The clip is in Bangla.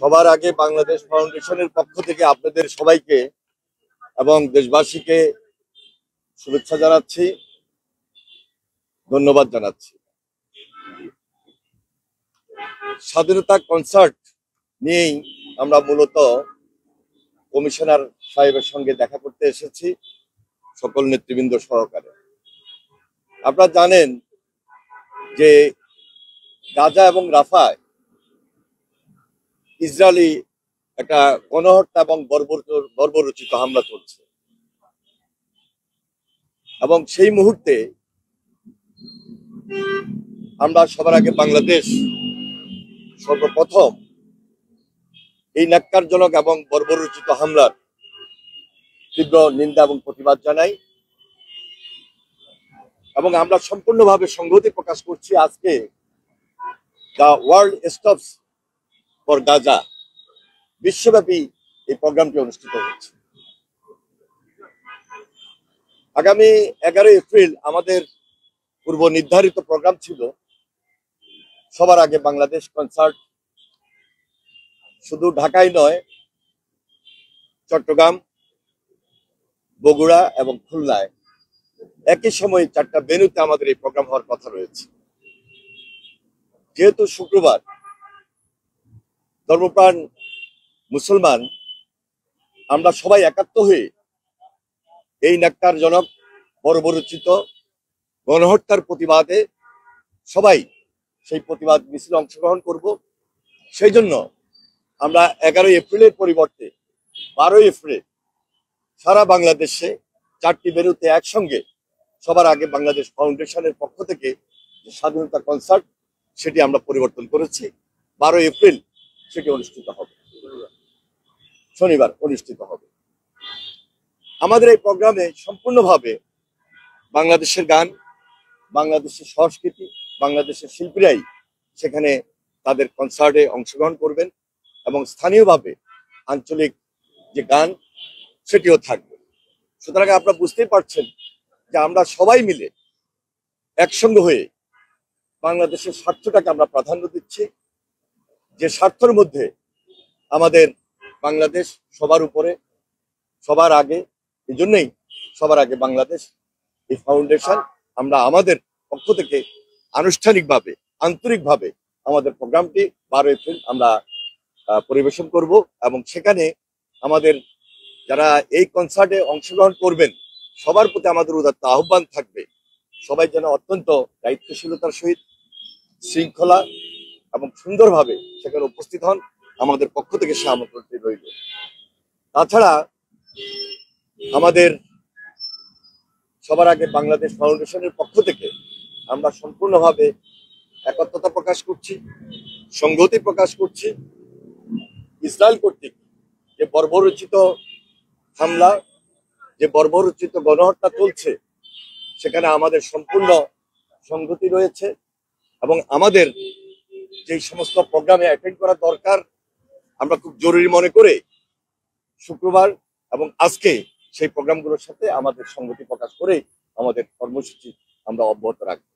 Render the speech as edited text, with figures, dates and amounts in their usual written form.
সবার আগে বাংলাদেশ ফাউন্ডেশনের পক্ষ থেকে আপনাদের সবাইকে এবং দেশবাসীকে শুভেচ্ছা জানাচ্ছি, ধন্যবাদ জানাচ্ছি। স্বাধীনতা কনসার্ট নিয়েই আমরা মূলত কমিশনার সাহেবের সঙ্গে দেখা করতে এসেছি, সকল নেতৃবৃন্দ সহকারে। আপনারা জানেন যে গাজা এবং রাফায় ইসরায়েলি একটা গণহত্যা এবং বর্বরোচিত হামলা চলছে, এবং সেই মুহূর্তে আমরা সবার আগে বাংলাদেশ সর্বপ্রথম এই ন্যাক্কারজনক এবং বর্বরোচিত হামলার তীব্র নিন্দা এবং প্রতিবাদ জানাই, এবং আমরা সম্পূর্ণভাবে সংহতি প্রকাশ করছি। আজকে the world stops for Gaza বিশ্বব্যাপী এই প্রোগ্রামটি অনুষ্ঠিত হচ্ছে। আগামী 11 এপ্রিল আমাদের পূর্ব নির্ধারিত প্রোগ্রাম ছিল সবার আগে বাংলাদেশ কনসার্ট। শুধু ঢাকায় নয়, চট্টগ্রাম, বগুড়া এবং খুলনায় একই সময় 4টা ভেন্যুতে আমাদের এই প্রোগ্রাম হওয়ার কথা রয়েছে। যেহেতু শুক্রবার, ধর্মপ্রাণ মুসলমান আমরা সবাই একাত্ম হয়ে এই ন্যাক্কারজনক বর্বরোচিত গণহত্যার প্রতিবাদে সবাই সেই প্রতিবাদ মিছিলে অংশগ্রহণ করব। সেই জন্য আমরা 11 এপ্রিলের পরিবর্তে 12 এপ্রিল সারা বাংলাদেশে 4টি ভেন্যুতে একসঙ্গে সবার আগে বাংলাদেশ ফাউন্ডেশনের পক্ষ থেকে যে স্বাধীনতা কনসার্ট, সেটি আমরা পরিবর্তন করেছি। 12 এপ্রিল সেটি অনুষ্ঠিত হবে, শনিবার অনুষ্ঠিত হবে। আমাদের এই প্রোগ্রামে সম্পূর্ণভাবে বাংলাদেশের গান, বাংলাদেশের সংস্কৃতি, বাংলাদেশের শিল্পীরাই সেখানে তাদের কনসার্টে অংশগ্রহণ করবেন, এবং স্থানীয়ভাবে আঞ্চলিক যে গান সেটিও থাকবে। সুতরাং আপনারা বুঝতেই পারছেন যে আমরা সবাই মিলে একসঙ্গে হয়ে বাংলাদেশের স্বার্থটাকে আমরা প্রাধান্য দিচ্ছি, যে স্বার্থের মধ্যে আমাদের বাংলাদেশ সবার উপরে, সবার আগে। এই জন্যই সবার আগে বাংলাদেশ এই ফাউন্ডেশন আমরা আমাদের পক্ষ থেকে আনুষ্ঠানিকভাবে, আন্তরিকভাবে আমাদের প্রোগ্রামটি 12 এপ্রিল আমরা পরিবেশন করব, এবং সেখানে আমাদের যারা এই কনসার্টে অংশগ্রহণ করবেন সবার প্রতি আমাদের উদাত্ত আহ্বান থাকবে, সবাই যেন অত্যন্ত দায়িত্বশীলতার সহিত, শৃঙ্খলা এবং সুন্দরভাবে সেখানে উপস্থিত হন। আমাদের পক্ষ থেকে সে আমন্ত্রণটি রইল। তাছাড়া আমাদের সবার আগে বাংলাদেশ ফাউন্ডেশনের পক্ষ থেকে আমরা সম্পূর্ণভাবে একত্রতা প্রকাশ করছি, সংহতি প্রকাশ করছি। ইসরায়েল কর্তৃক যে বর্বরোচিত হামলা, যে বর্বরোচিত গণহত্যা চলছে, সেখানে আমাদের সম্পূর্ণ সংহতি রয়েছে, এবং আমাদের যে সমস্ত প্রোগ্রামে অ্যাটেন্ড করা দরকার আমরা খুব জরুরি মনে করে শুক্রবার এবং আজকে সেই প্রোগ্রামগুলোর সাথে আমাদের সংগতি প্রকাশ করে আমাদের কর্মসূচি আমরা অব্যাহত রাখবো।